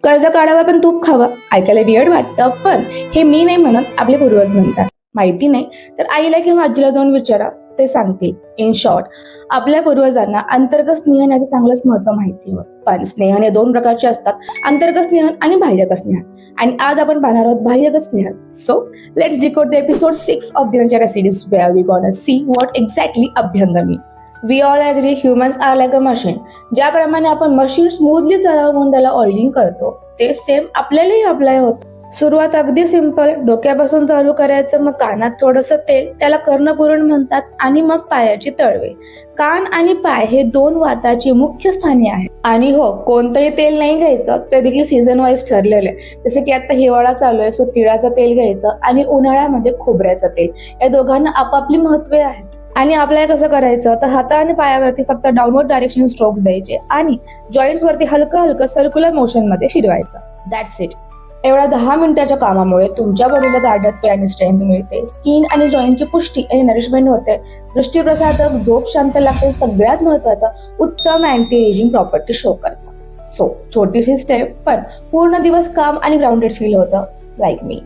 कर्ज काढावं पण तूप खावं. ऐकायला वियर्ड वाटतं, पण हे मी नाही म्हणत, आपले पूर्वज म्हणतात. माहिती नाही तर आईला किंवा आजीला जाऊन विचारा, ते सांगतील. इन शॉर्ट, आपल्या पूर्वजांना अंतर्गत स्नेहन याचं चांगलंच महत्व माहिती होतं. पण स्नेहन हे दोन प्रकारचे असतात, अंतर्गत स्नेहन आणि बाह्यगत स्नेहन. आणि आज आपण पाहणार आहोत बाह्यगत स्नेहन. So let's decode the episode 6 of दिनचर्या series where we gonna see what exactly अभ्यंग mean. We all agree humans are like a machine. ज्याप्रमाणे आपण मशीन स्मूथली चालवून त्याला ऑइलिंग करतो, ते सेम आपल्यालाही अप्लाय होतं. सुरुवात अगदी सिंपल, डोक्यापासून चालू करायचं, मग कानात थोडंसं तेल, त्याला कर्णपुरण म्हणतात, आणि मग पायाची तळवे. कान आणि पाय हे दोन वाताची मुख्य स्थाने आहेत. आणि हो, कोणतंही तेल नाही घ्यायचं, ते देखील सीझन वाईज ठरलेलं आहे. जसं की आता हिवाळा चालू आहे, सो तिळाचं तेल घ्यायचं, आणि उन्हाळ्यामध्ये खोबऱ्याचं तेल. या दोघांना आपापली महत्वे आहेत. आणि आपल्याला कसं करायचं, तर हाता आणि पायावरती फक्त डाऊनवर्ड डायरेक्शन स्ट्रोक्स द्यायचे आणि जॉईंट्स वरती हलकं हलकं सर्क्युलर मोशन मध्ये फिरवायचं. That's it. एवढ्या 10 मिनिटाच्या कामामुळे तुमच्या बॉडीला दाढत्व आणि स्ट्रेंथ मिळते, स्किन आणि जॉईंटची पुष्टी आणि नरिशमेंट होते, दृष्टीप्रसाधक, झोप शांत लागते, सगळ्यात महत्वाचं उत्तम अँटी एजिंग प्रॉपर्टी शो करतं. सो छोटीशी स्टेप, पण पूर्ण दिवस काम आणि ग्राउंडेड फील होतं, लाईक मी.